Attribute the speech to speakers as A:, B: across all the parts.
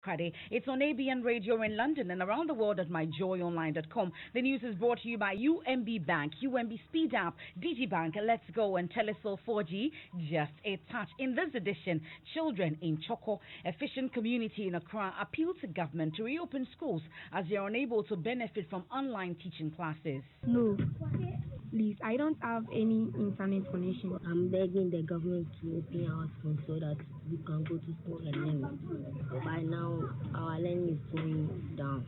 A: Friday. It's on ABN Radio in London and around the world at myjoyonline.com. The news is brought to you by UMB Bank, UMB Speed App, DigiBank, Let's Go, and Telesil 4G. Just a touch. In this edition, children in Choco, efficient community in Accra, appeal to government to reopen schools as they are unable to benefit from online teaching classes.
B: No, please, I don't have any internet connection.
C: I'm begging the government to open our schools so that we can go to school and learn. But by now, our learning is going down.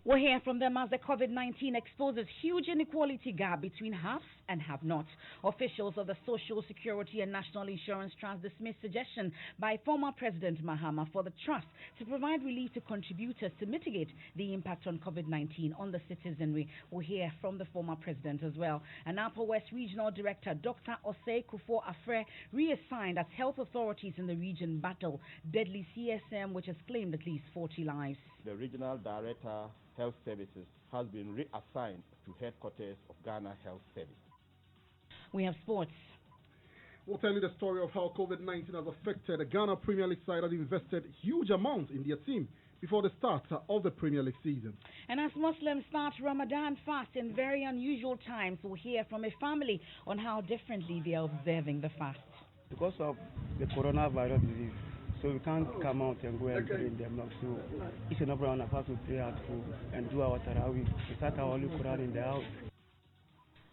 A: We'll hear from them as the COVID-19 exposes huge inequality gap between haves and have-nots. Officials of the Social Security and National Insurance Trust dismissed suggestion by former President Mahama for the trust to provide relief to contributors to mitigate the impact on COVID-19 on the citizenry. We'll hear from the former president as well. And Upper West Regional Director Dr. Osei Kufo Afre reassigned as health authorities in the region battle deadly CSM, which has claimed at least 40 lives.
D: The Regional Director Health Services has been reassigned to headquarters of Ghana Health Service.
A: We have sports.
E: We'll tell you the story of how COVID-19 has affected the Ghana Premier League side that invested huge amounts in their team before the start of the Premier League season.
A: And as Muslims start Ramadan fast in very unusual times, we'll hear from a family on how differently they are observing the fast.
F: Because of the coronavirus disease, so we can't come out and go and pray in the mosque. So each and every one of us will pray at home and do our tarawih. We start our Holy Quran in the house.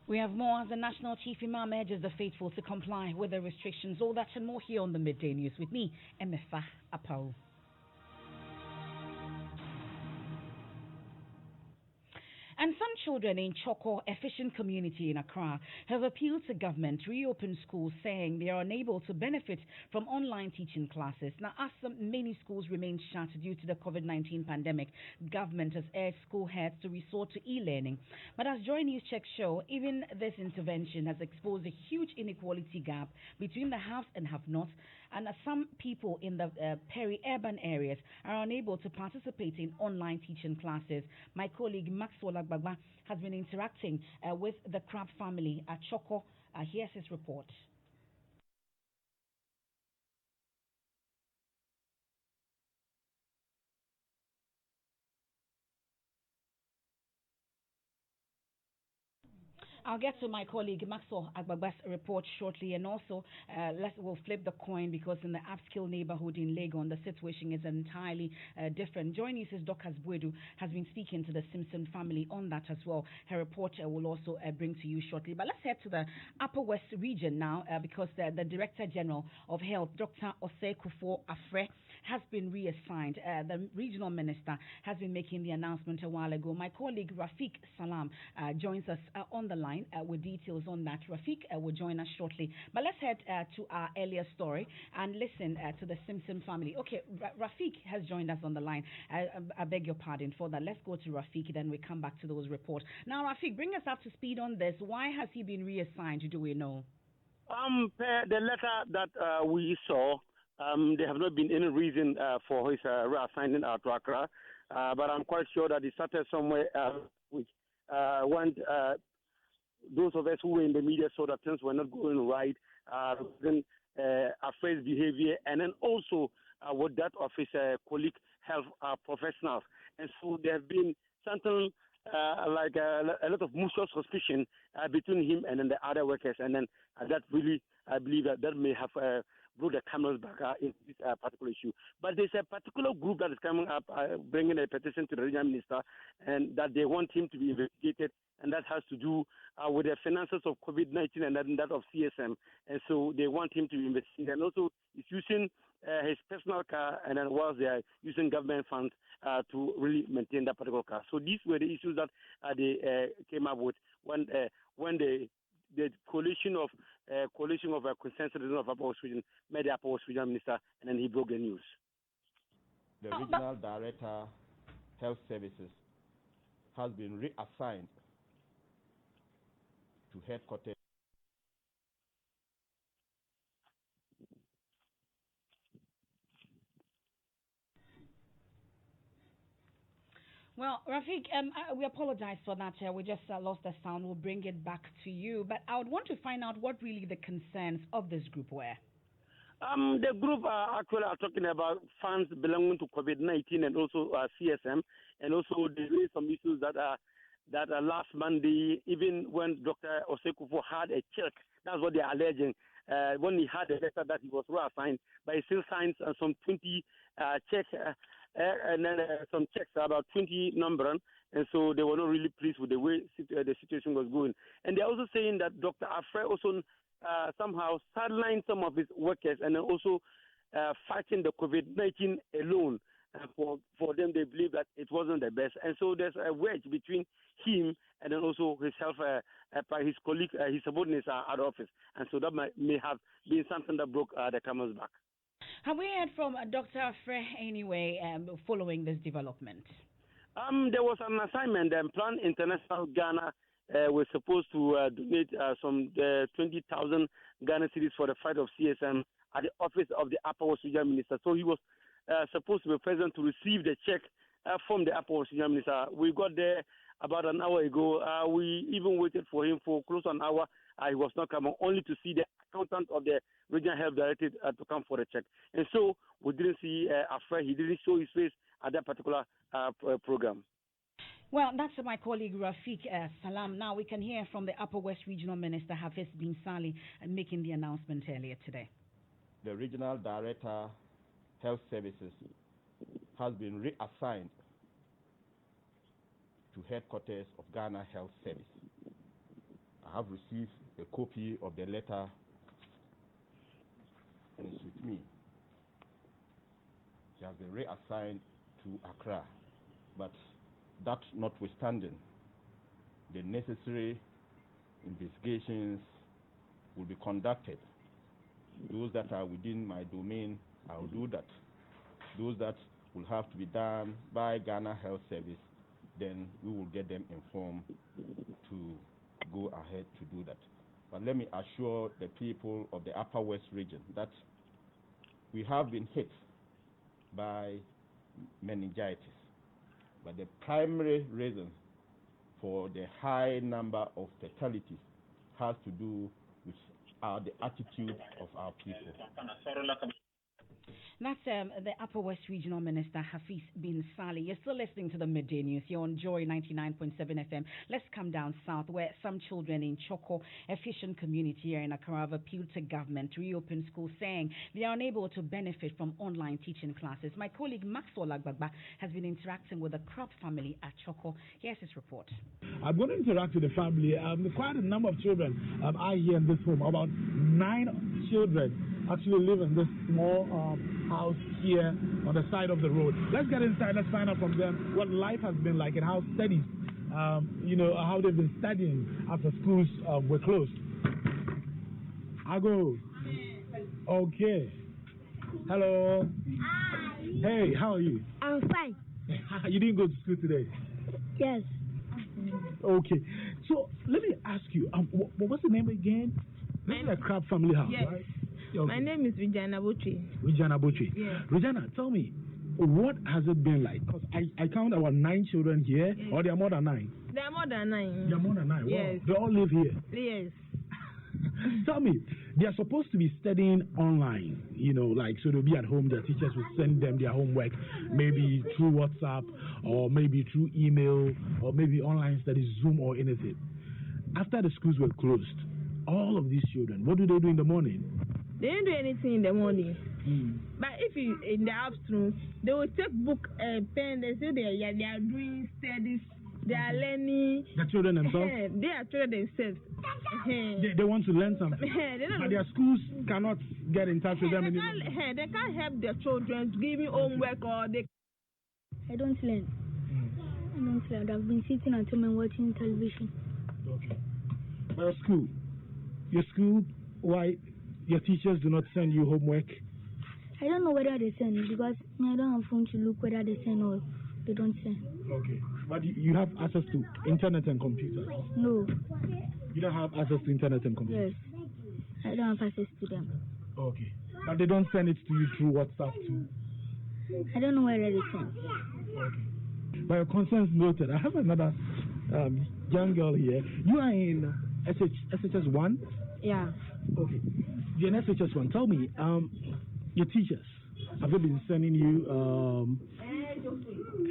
A: We have more as the National Chief Imam urges the faithful to comply with the restrictions. All that and more here on the Midday News with me, Emefa Apawu. And some children in Choco, efficient community in Accra, have appealed to government to reopen schools, saying they are unable to benefit from online teaching classes. Now, as many schools remain shut due to the COVID-19 pandemic, government has urged school heads to resort to e-learning. But as Joy News checks show, even this intervention has exposed a huge inequality gap between the haves and have-nots, and some people in the peri-urban areas are unable to participate in online teaching classes. My colleague Maxwell Agbagba has been interacting with the Crab family at Choco. Here's his report. I'll get to my colleague Maxwell Agbagba's report shortly, and also we'll flip the coin because in the upscale neighborhood in Legon, the situation is entirely different. Joining us, Dr. Bwedu has been speaking to the Simpson family on that as well. Her report will also bring to you shortly. But let's head to the Upper West region now because the Director General of Health, Dr. Osei Kufo Afre, has been reassigned. The regional minister has been making the announcement a while ago. My colleague Rafiq Salam joins us on the line with details on that. Rafiq will join us shortly. But let's head to our earlier story and listen to the Simpson family. Okay, Rafiq has joined us on the line. I beg your pardon for that. Let's go to Rafiq, then we come back to those reports. Now, Rafiq, bring us up to speed on this. Why has he been reassigned? Do we know?
G: The letter that we saw, there have not been any reason for his reassignment to Accra, but I'm quite sure that he started somewhere which when those of us who were in the media saw that things were not going right, then Afraid's behavior, and then also with that of his colleague health professionals. And so there have been something like a lot of mutual suspicion between him and then the other workers, and then that really, I believe that may have brought the cameras back in this particular issue. But there's a particular group that is coming up, bringing a petition to the regional minister, and that they want him to be investigated, and that has to do with the finances of COVID-19 and that of CSM. And so they want him to be investigated. And also, he's using his personal car, and then whilst they are using government funds to really maintain that particular car. So these were the issues that they came up with when the coalition of concerned citizens of Upper West Region met the Upper West Regional Minister, and then he broke the news.
D: The Regional Director Health Services has been reassigned to headquarters.
A: Well, Rafiq, we apologize for that. We just lost the sound. We'll bring it back to you. But I would want to find out what really the concerns of this group were.
G: The group actually are talking about funds belonging to COVID-19 and also CSM, and also there is some issues that last Monday, even when Dr. Osei-Kufo had a check, that's what they are alleging. When he had a letter that he was reassigned, but he still signed some 20 checks, and then some checks about 20 numbers, and so they were not really pleased with the way the situation was going. And they're also saying that Dr. Afre also somehow sidelined some of his workers, and then also fighting the COVID-19 alone. For them, they believe that it wasn't the best, and so there's a wedge between him and then also his colleague, his subordinates at office, and so that may have been something that broke the camel's back.
A: Have we heard from Dr. Afre anyway following this development?
G: There was an assignment. Plan International Ghana was supposed to donate some 20,000 Ghana cedis for the fight of CSM at the office of the Apawu Regional Minister. So he was supposed to be present to receive the check from the Apawu Regional Minister. We got there about an hour ago. We even waited for him for close to an hour. He was not coming, only to see the accountant of the Regional Health Director to come for the check. And so we didn't see Afre. He didn't show his face at that particular program.
A: Well, that's my colleague Rafiq Salam. Now we can hear from the Upper West Regional Minister Hafiz Bin Sali making the announcement earlier today.
D: The Regional Director Health Services has been reassigned to headquarters of Ghana Health Service. I have received a copy of the letter and it's with me. He has been reassigned to Accra, but that notwithstanding, the necessary investigations will be conducted. Those that are within my domain, I will do that. Those that will have to be done by Ghana Health Service, then we will get them informed to go ahead to do that. But let me assure the people of the Upper West region that we have been hit by meningitis. But the primary reason for the high number of fatalities has to do with the attitude of our people.
A: That's the Upper West Regional Minister Hafiz Bin Sali. You're still listening to the Midday News. You're on Joy 99.7 FM. Let's come down south where some children in Choco, a fishing community here in Accra, have appealed to government to reopen schools, saying they are unable to benefit from online teaching classes. My colleague Maxwell Agbagba has been interacting with the Crop family at Choco. Here's his report.
H: I'm going to interact with the family. Quite a number of children are here in this home. About 9 children actually live in this small house here on the side of the road. Let's get inside. Let's find out from them what life has been like and how studies, how they've been studying after schools were closed. Ago. Okay. Hello.
B: Hi.
H: Hey, how are you?
B: I'm fine.
H: You didn't go to school today?
B: Yes.
H: Okay. So let me ask you, what's the name again? This is a Crab family house,
I: yes.
H: Right? Okay.
I: My name is Regina Butri.
H: Regina Butri.
I: Yeah.
H: Regina, tell me, what has it been like? Because I count about 9 children here,
I: yes.
H: Or there are more than 9?
I: There are more than 9.
H: There are more than 9.
I: Yes.
H: Wow. They all live here.
I: Yes.
H: Tell me, they are supposed to be studying online, so they'll be at home, their teachers will send them their homework, maybe through WhatsApp, or maybe through email, or maybe online studies, Zoom or anything. After the schools were closed, all of these children, what do they do in the morning?
I: They don't do anything in the morning. But if you, in the afternoon, they will take book and pen. They say they are doing studies. They are learning.
H: The children themselves?
I: They are children themselves.
H: They want to learn something. But their schools cannot get in touch with them anymore.
I: They can't help their children giving homework or they.
B: I don't learn. I don't learn. I've been sitting at home and watching television.
H: Okay. But your school, why your teachers do not send you homework?
B: I don't know whether they send because I don't have phone to look whether they send or they don't send.
H: Okay. But you have access to internet and computers?
B: No.
H: You don't have access to internet and computers?
B: Yes. I don't have access to them.
H: Okay. But they don't send it to you through WhatsApp too?
B: I don't know whether they send.
H: Okay. But your concerns noted. I have another young girl here. You are in SHS 1?
I: Yeah.
H: Okay. the SHS one, tell me, your teachers, have they been sending you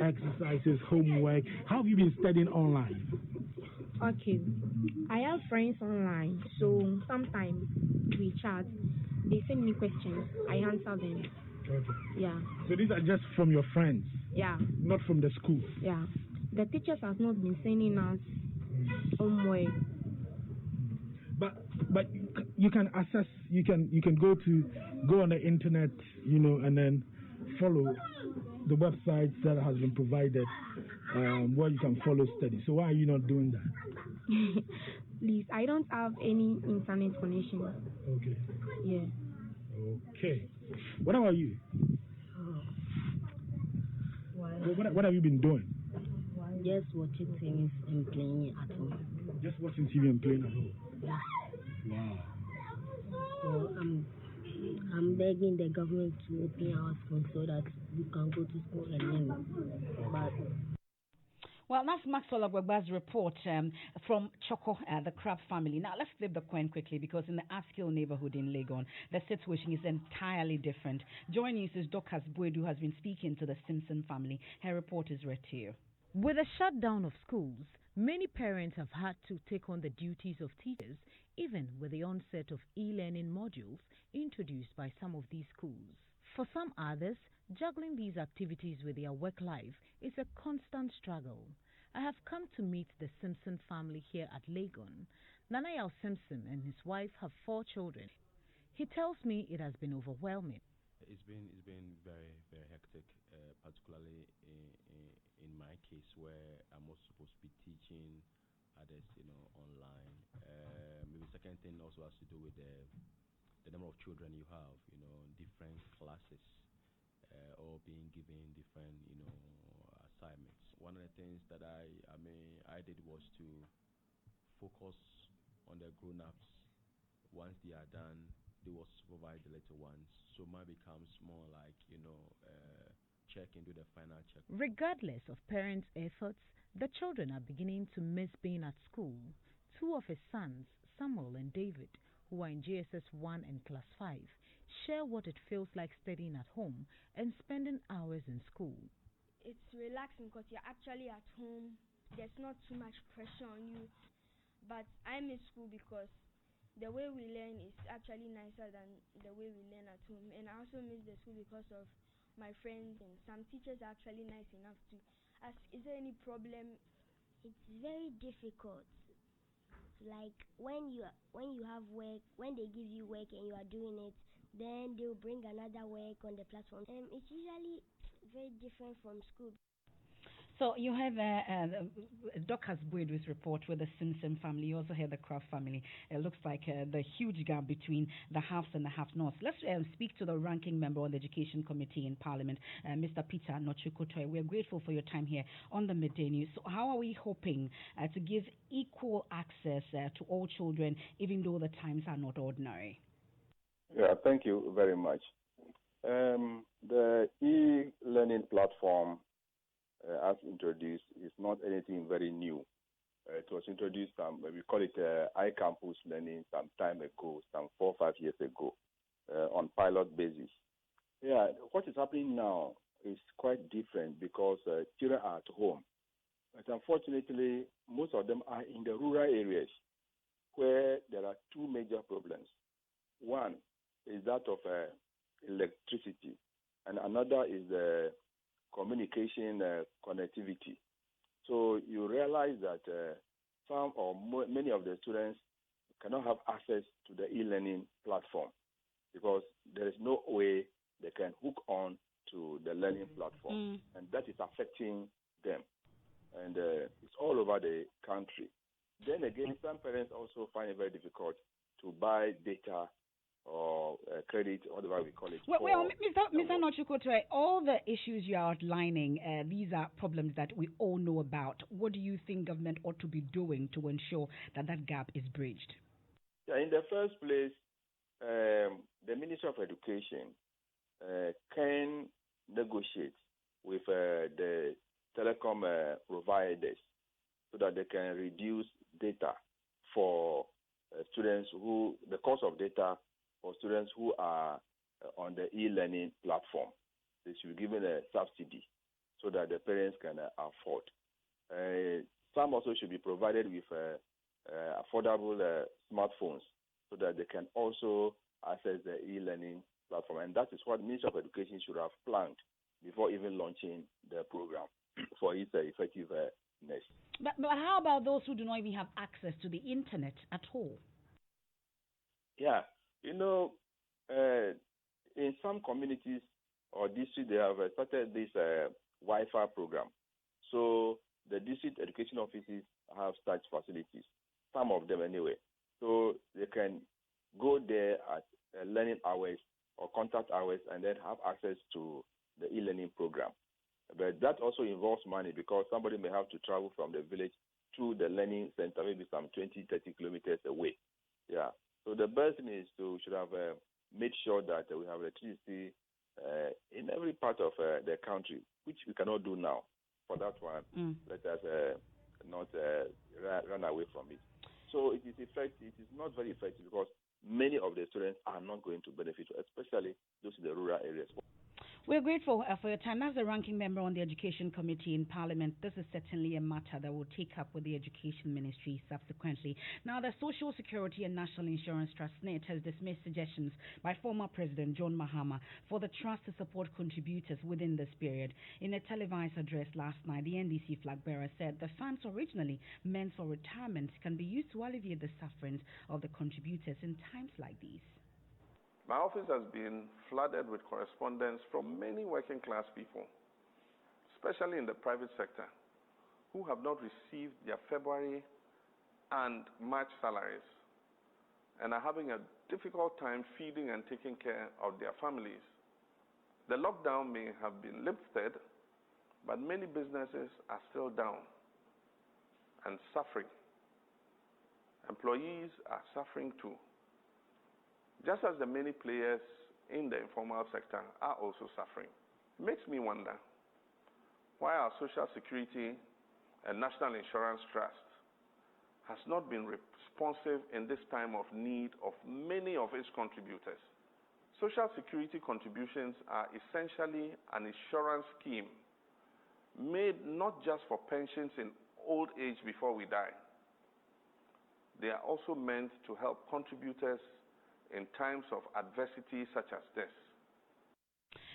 H: exercises, homework? How have you been studying online?
I: Okay, I have friends online, so sometimes we chat. They send me questions, I answer them.
H: Okay.
I: Yeah.
H: So these are just from your friends?
I: Yeah.
H: Not from the school?
I: Yeah. The teachers have not been sending us homework.
H: But you can access, you can go on the internet, and then follow the websites that has been provided where you can follow study. So why are you not doing that?
I: Please, I don't have any internet connection.
H: Okay.
I: Yeah.
H: Okay. What about you? What have you been doing?
C: Just watching things and playing at home.
H: Just watching TV and playing at home?
C: Yeah.
H: Wow.
C: So I'm begging the government to open our schools so that we can go to school and learn. But
A: well, that's Maxwell Agwagba's report from Choco, the Crab family. Now, let's flip the coin quickly because in the upscale neighborhood in Legon, the situation is entirely different. Joining us is Dorcas Bwedu, who has been speaking to the Simpson family. Her report is read to you.
J: With the shutdown of schools, many parents have had to take on the duties of teachers, even with the onset of e-learning modules introduced by some of these schools. For some others, juggling these activities with their work life is a constant struggle. I have come to meet the Simpson family here at Legon. Nanayal Simpson and his wife have 4 children. He tells me it has been overwhelming.
D: It's been very, very hectic, particularly in my case where I'm also supposed to be teaching others, online. Maybe second thing also has to do with the number of children you have, different classes, all being given different, assignments. One of the things that I did was to focus on the grown-ups. Once they are done, they will supervise the little ones. So mine becomes more like, check and do the final check.
J: Regardless of parents' efforts, the children are beginning to miss being at school. 2 of his sons, Samuel and David, who are in GSS 1 and Class 5, share what it feels like studying at home and spending hours in school.
K: It's relaxing because you're actually at home. There's not too much pressure on you. But I miss school because the way we learn is actually nicer than the way we learn at home. And I also miss the school because of my friends, and some teachers are actually nice enough to ask, is there any problem?
L: It's very difficult. Like when you have work, when they give you work and you are doing it, then they'll bring another work on the platform. It's usually very different from school.
A: So you have Dorcas Bwedu's report with the Simpson family. You also have the Kraft family. It looks like the huge gap between the haves and the have-nots. Let's speak to the ranking member on the Education Committee in Parliament, Mr. Peter Nochukotoy. We're grateful for your time here on the Midday News. So how are we hoping to give equal access to all children, even though the times are not ordinary?
M: Yeah, thank you very much. The e-learning platform as introduced is not anything very new. It was introduced we call it iCampus learning some time ago, some 4 or 5 years ago, on pilot basis. Yeah, what is happening now is quite different because children are at home. But unfortunately, most of them are in the rural areas where there are 2 major problems. One is that of electricity, and another is the communication connectivity. So you realize that some or many of the students cannot have access to the e-learning platform because there is no way they can hook on to the learning platform, and that is affecting them. And it's all over the country. Then again, some parents also find it very difficult to buy data or credit, whatever we call it.
A: Well, Mr. Nochukotoy, all the issues you are outlining, these are problems that we all know about. What do you think government ought to be doing to ensure that that gap is bridged?
M: Yeah, in the first place, the Ministry of Education can negotiate with the telecom providers so that they can reduce data for students who the cost of data for students who are on the e-learning platform. They should be given a subsidy so that the parents can afford. Some also should be provided with affordable smartphones so that they can also access the e-learning platform. And that is what the Ministry of Education should have planned before even launching the program for its effectiveness.
A: But how about those who do not even have access to the internet at all?
M: Yeah, in some communities or districts, they have started this Wi-Fi program. So the district education offices have such facilities, some of them anyway. So they can go there at learning hours or contact hours and then have access to the e-learning program. But that also involves money because somebody may have to travel from the village to the learning center, maybe some 20, 30 kilometers away. Yeah. So the best thing is should have made sure that we have electricity in every part of the country, which we cannot do now. For that one, let us not run away from it. So it is effective. It is not very effective because many of the students are not going to benefit, especially those in the rural areas.
A: We're grateful for your time. As the ranking member on the Education Committee in Parliament, this is certainly a matter that we'll take up with the Education Ministry subsequently. Now, the Social Security and National Insurance Trust, SNIT, has dismissed suggestions by former President John Mahama for the trust to support contributors within this period. In a televised address last night, the NDC flag bearer said the funds originally meant for retirement can be used to alleviate the sufferings of the contributors in times like these.
N: My office has been flooded with correspondence from many working class people, especially in the private sector, who have not received their February and March salaries and are having a difficult time feeding and taking care of their families. The lockdown may have been lifted, but many businesses are still down and suffering. Employees are suffering too, just as the many players in the informal sector are also suffering. It makes me wonder why our Social Security and National Insurance Trust has not been responsive in this time of need of many of its contributors. Social Security contributions are essentially an insurance scheme made not just for pensions in old age before we die. They are also meant to help contributors in times of adversity such as this.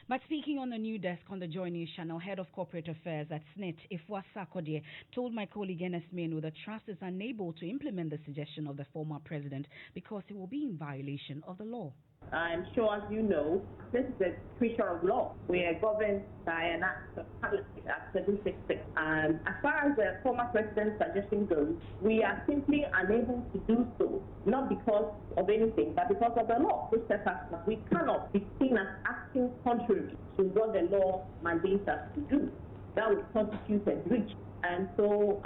A: But speaking on the new desk on the Joy News channel, Head of Corporate Affairs at SNIT, Ifwa Sarkodie, told my colleague Enes Menu the trust is unable to implement the suggestion of the former president because it will be in violation of the law.
O: I'm sure, as you know, this is a creature of law. We are governed by an act of Parliament, Act 766. And as far as the former president's suggestion goes, we are simply unable to do so, not because of anything, but because of the law, which says that we cannot be seen as acting contrary to what the law mandates us to do. That would constitute a breach. And so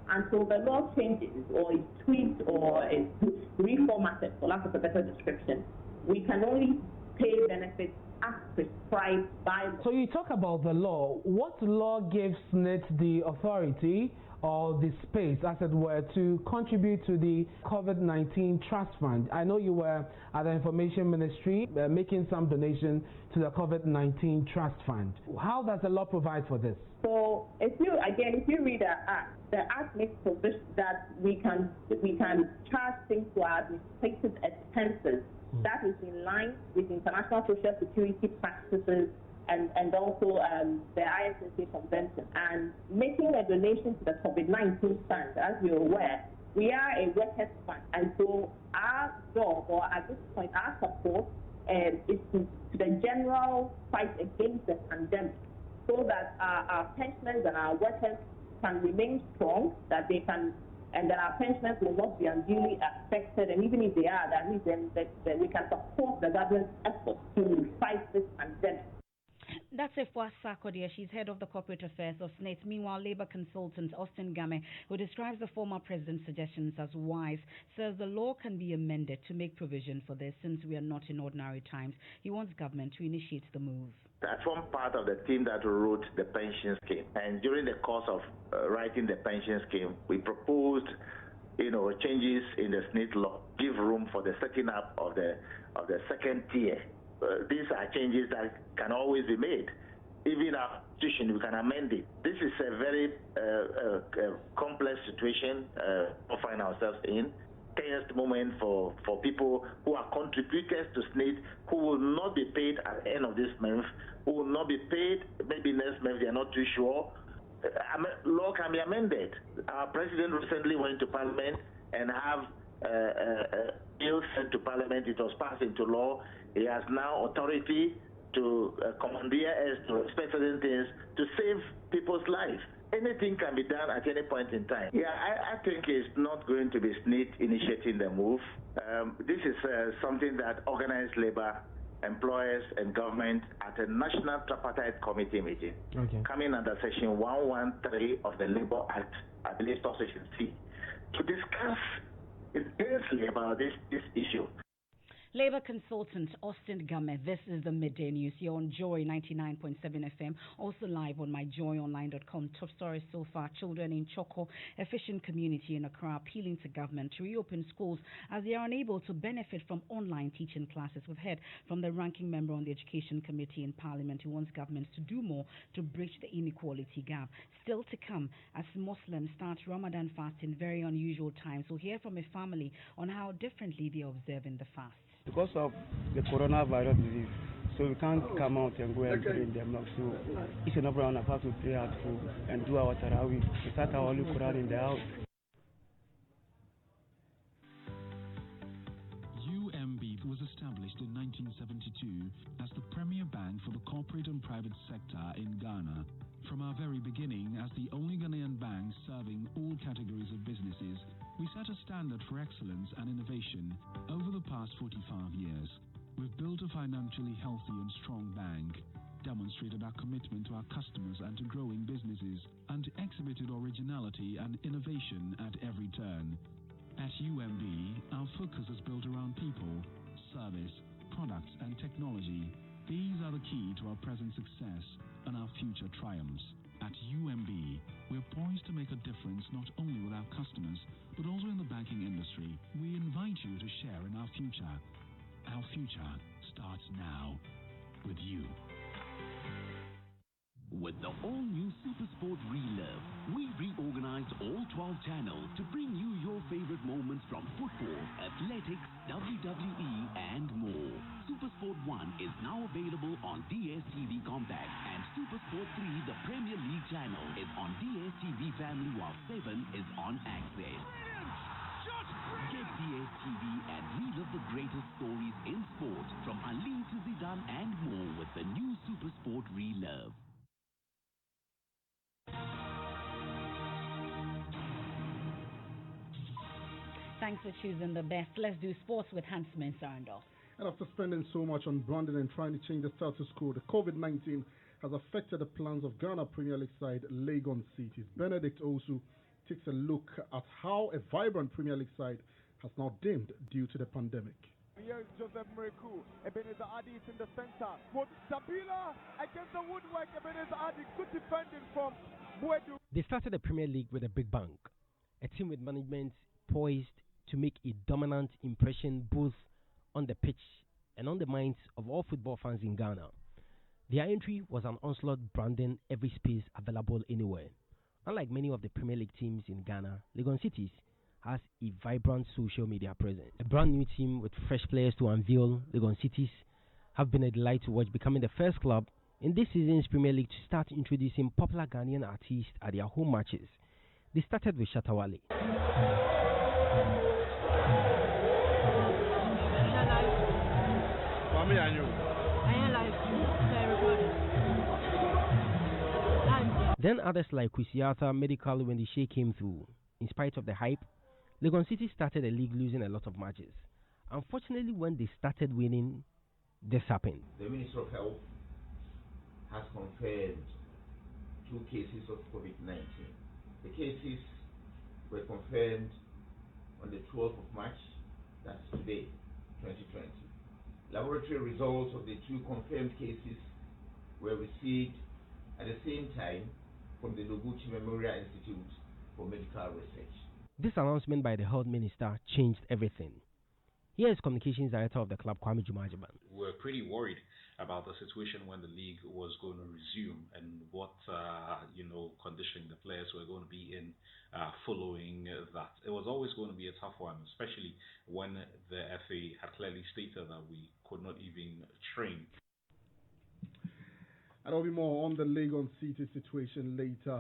O: until the law changes or is tweaked or is reformatted, for lack of a better description, we can only pay benefits as prescribed by law.
H: So you talk about the law. What law gives SNIT the authority or the space, as it were, to contribute to the COVID-19 Trust Fund? I know you were at the Information Ministry making some donation to the COVID-19 Trust Fund. How does the law provide for this?
O: So if you read the act makes provision that we can charge things to our administrative expenses. That is in line with international social security practices and also the ISSA Convention. And making a donation to the COVID-19 fund, as you're aware, we are a workers' fund. And so our job, or at this point, our support is to the general fight against the pandemic, so that our pensioners and our workers can remain strong, that they can, and that our pensioners will not be unduly affected, and even if they are, that means that we can support the government's efforts to fight this pandemic.
A: That's Ifwa Sarkodie. She's head of the corporate affairs of SNIT. Meanwhile, Labour consultant Austin Game, who describes the former president's suggestions as wise, says the law can be amended to make provision for this since we are not in ordinary times. He wants government to initiate the move.
P: I form part of the team that wrote the pension scheme. And during the course of writing the pension scheme, we proposed changes in the SNIT law give room for the setting up of the second tier. These are changes that can always be made. Even our constitution, we can amend it. This is a very complex situation we find ourselves in. Tense moment for people who are contributors to SNIT, who will not be paid at the end of this month, who will not be paid maybe next month, they are not too sure. Law can be amended. Our president recently went to Parliament and have a bill sent to Parliament. It was passed into law. He has now authority to commandeer us to respect certain things to save people's lives. Anything can be done at any point in time. Yeah, I think it's not going to be SNIT initiating the move. This is something that organized labor, employers, and government at a national tripartite committee meeting, coming under section 113 of the Labor Act, I believe section C, to discuss intensely about this issue.
A: Labor consultant Austin Game, this is the Midday News. You're on Joy 99.7 FM, also live on myjoyonline.com. Top stories so far: children in Choco, a fishing community in Accra, appealing to government to reopen schools as they are unable to benefit from online teaching classes. We've heard from the ranking member on the Education Committee in Parliament who wants governments to do more to bridge the inequality gap. Still to come, as Muslims start Ramadan fast in very unusual times. We'll hear from a family on how differently they are observing the fast.
F: Because of the coronavirus disease, so we can't come out and go and pray in the mosque. So each and every one of us will pray at home and do our tarawih. We start our Holy Quran in the house.
Q: UMB was established in 1972 as the premier bank for the corporate and private sector in Ghana. From our very beginning, as the only Ghanaian bank serving all categories of businesses, we set a standard for excellence and innovation over the past 45 years. We've built a financially healthy and strong bank, demonstrated our commitment to our customers and to growing businesses, and exhibited originality and innovation at every turn. At UMB, our focus is built around people, service, products, and technology. These are the key to our present success and our future triumphs. At UMB, we're poised to make a difference not only with our customers, but also in the banking industry. We invite you to share in our future. Our future starts now with you.
R: With the all-new SuperSport Relive, we reorganized all 12 channels to bring you your favorite moments from football, athletics, WWE, and more. SuperSport 1 is now available on DSTV Compact, and SuperSport 3, the Premier League channel, is on DSTV Family, while 7 is on Access. Get DSTV and relive the greatest stories in sport, from Ali to Zidane and more, with the new SuperSport Relive.
A: Thanks for choosing the best. Let's do sports with Hansman Sarandon.
E: And after spending so much on branding and trying to change the status quo, the COVID-19 has affected the plans of Ghana Premier League side Legon Cities. Benedict Osu takes a look at how a vibrant Premier League side has now dimmed due to the pandemic.
S: Here's Joseph Mreku. Ebenezer Adi is in the center. With Sabila against the woodwork. Ebenezer Adi, good defending from Buedu.
T: They started the Premier League with a big bang. A team with management poised to make a dominant impression both on the pitch and on the minds of all football fans in Ghana. Their entry was an onslaught, branding every space available anywhere. Unlike many of the Premier League teams in Ghana, Legon Cities has a vibrant social media presence. A brand new team with fresh players to unveil, Legon Cities have been a delight to watch, becoming the first club in this season's Premier League to start introducing popular Ghanaian artists at their home matches. They started with Shatawale. Then others like Kusiata, Medical, when the Shea came through. In spite of the hype, Legon City started the league losing a lot of matches. Unfortunately, when they started winning, this happened.
U: The Minister of Health has confirmed 2 cases of COVID-19. The cases were confirmed on the 12th of March, that's today, 2020. Laboratory results of the 2 confirmed cases were received at the same time from the Noguchi Memorial Institute for Medical Research.
T: This announcement by the health minister changed everything. Here is communications director of the club, Kwame Jumajiban.
G: We're pretty worried about the situation when the league was going to resume and what conditioning the players were going to be in following that. It was always going to be a tough one, especially when the FA had clearly stated that we could not even train.
E: And there'll be more on the Legon City situation later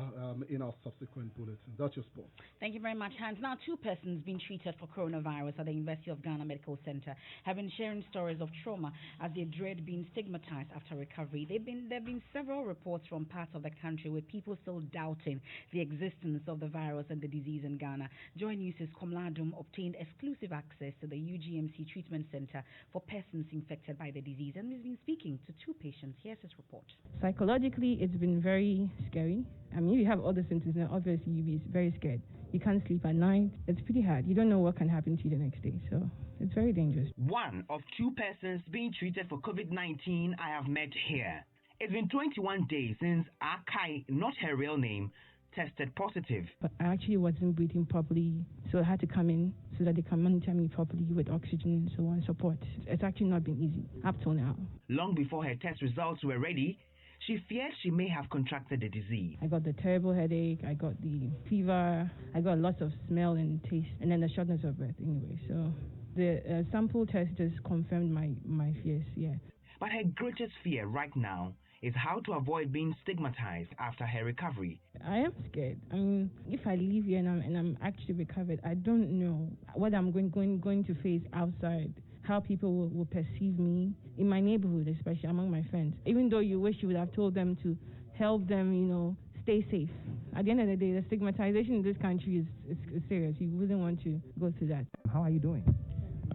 E: in our subsequent bulletin. That's your sport.
A: Thank you very much, Hans. Now, 2 persons being treated for coronavirus at the University of Ghana Medical Center have been sharing stories of trauma as they dread being stigmatized after recovery. There have been several reports from parts of the country with people still doubting the existence of the virus and the disease in Ghana. Joy News' Komladum obtained exclusive access to the UGMC Treatment Center for persons infected by the disease, and he's been speaking to 2 patients. Here's his report.
I: Psychologically, it's been very scary. I mean, if you have all the symptoms, then obviously you'll be very scared. You can't sleep at night. It's pretty hard. You don't know what can happen to you the next day, so it's very dangerous.
V: One of 2 persons being treated for COVID-19 I have met here. It's been 21 days since Akai, not her real name, tested positive.
I: But I actually wasn't breathing properly, so I had to come in so that they can monitor me properly with oxygen and so on, support. It's actually not been easy up till now.
V: Long before her test results were ready, she feared she may have contracted the disease.
I: I got the terrible headache, I got the fever, I got lots of smell and taste, and then the shortness of breath anyway. So the sample test just confirmed my fears, yeah.
V: But her greatest fear right now is how to avoid being stigmatized after her recovery.
I: I am scared. I mean, if I leave here and I'm actually recovered, I don't know what I'm going to face outside. How people will perceive me in my neighborhood, especially among my friends. Even though you wish you would have told them to help them, stay safe. At the end of the day, the stigmatization in this country is serious. You wouldn't want to go through that.
W: How are you doing?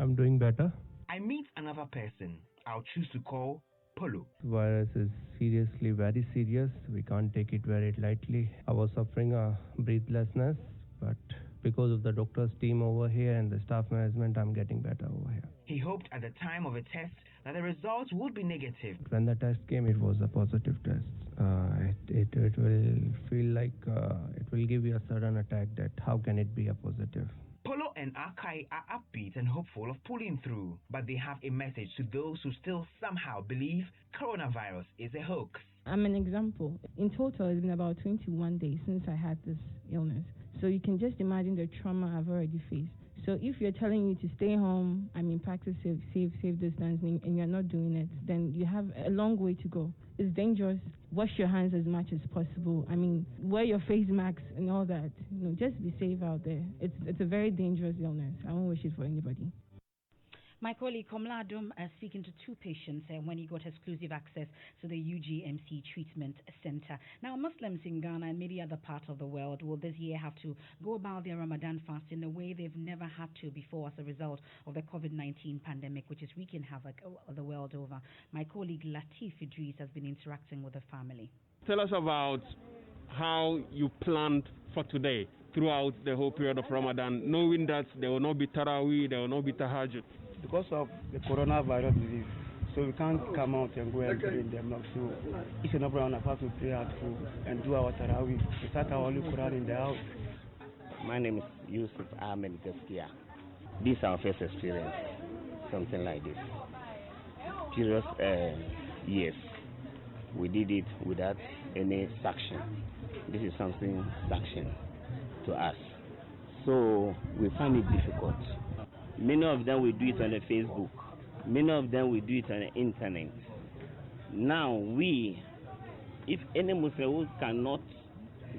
T: I'm doing better.
V: I meet another person I'll choose to call Polo.
W: The virus is seriously very serious. We can't take it very lightly. I was suffering a breathlessness, but because of the doctor's team over here and the staff management, I'm getting better over here.
V: He hoped at the time of a test that the results would be negative.
W: When the test came, it was a positive test. It will feel like it will give you a sudden attack that how can it be a positive?
V: Polo and Akai are upbeat and hopeful of pulling through, but they have a message to those who still somehow believe coronavirus is a hoax.
I: I'm an example. In total, it's been about 21 days since I had this illness. So you can just imagine the trauma I've already faced. So if you're telling me to stay home, practice safe distancing, and you're not doing it, then you have a long way to go. It's dangerous. Wash your hands as much as possible. Wear your face masks and all that. Just be safe out there. It's a very dangerous illness. I won't wish it for anybody.
A: My colleague Komladum speaking to 2 patients when he got exclusive access to the UGMC Treatment Center. Now, Muslims in Ghana and many other parts of the world will this year have to go about their Ramadan fast in a way they've never had to before as a result of the COVID-19 pandemic, which is wreaking havoc the world over. My colleague Latif Idris has been interacting with the family.
X: Tell us about how you planned for today throughout the whole period of Ramadan, knowing that there will not be Taraweeh, there will not be Tahajjud.
F: Because of the coronavirus disease, so we can't come out and go and pray in the mosque. So each and every one of us will pray at home and do our Tarawih. We start our Holy Quran in the house.
Y: My name is Yusuf Ahmed Gaskia. This is our first experience, something like this. Previous years, we did it without any sanction. This is something sanctioned to us. So we find it difficult. Many of them will do it on the Facebook. Many of them will do it on the internet. Now if any Muslim who cannot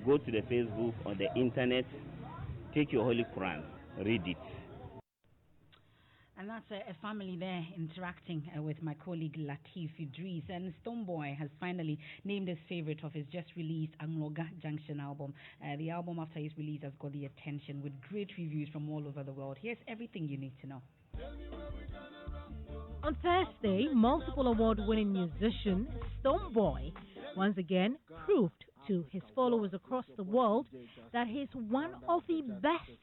Y: go to the Facebook or the internet, take your Holy Quran, read it.
A: And that's a family there interacting with my colleague Latif Idris. And Stonebwoy has finally named his favorite of his just released Angloga Junction album. The album after his release has got the attention with great reviews from all over the world. Here's everything you need to know.
J: On Thursday, multiple award-winning musician Stonebwoy once again proved to his followers across the world that he's one of the best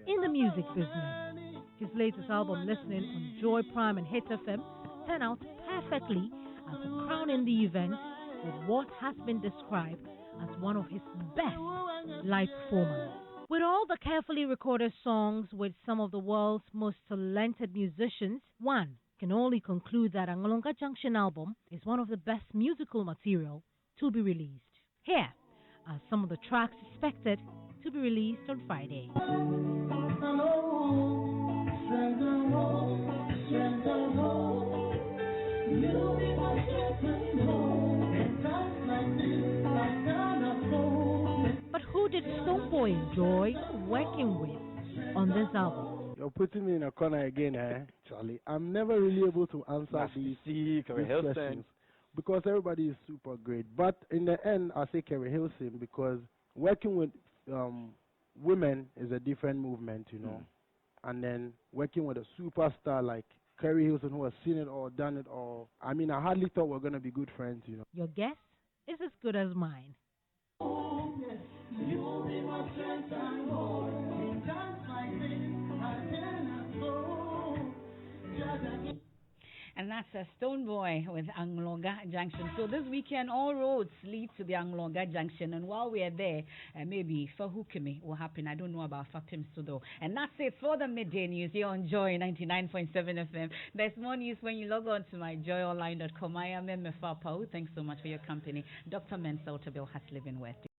J: in the music business. His latest album, Listening on Joy Prime and Hit FM, turned out perfectly as a crown in the event with what has been described as one of his best live performances. We With all the carefully recorded songs with some of the world's most talented musicians, one can only conclude that Anglonga Junction album is one of the best musical material to be released. Here are some of the tracks expected to be released on Friday. But who did Stoneboy enjoy working with on this album?
B: You're putting me in a corner again, Charlie. I'm never really able to answer these questions because everybody is super great. But in the end, I say Kerry Hilson because working with women is a different movement, you know. And then working with a superstar like Kerry Hilson who has seen it all, done it all. I mean, I hardly thought we were going to be good friends, you know.
J: Your guess is as good as mine.
A: And that's a Stoneboy with Anglonga Junction. So this weekend, all roads lead to the Anglonga Junction. And while we are there, maybe Fahukimi will happen. I don't know about Fatim Sudo. And that's it for the midday news here on Joy 99.7 FM. There's more news when you log on to myjoyonline.com. I am Emefa Apawu. Thanks so much for your company. Dr. Mensel Tabil has living with.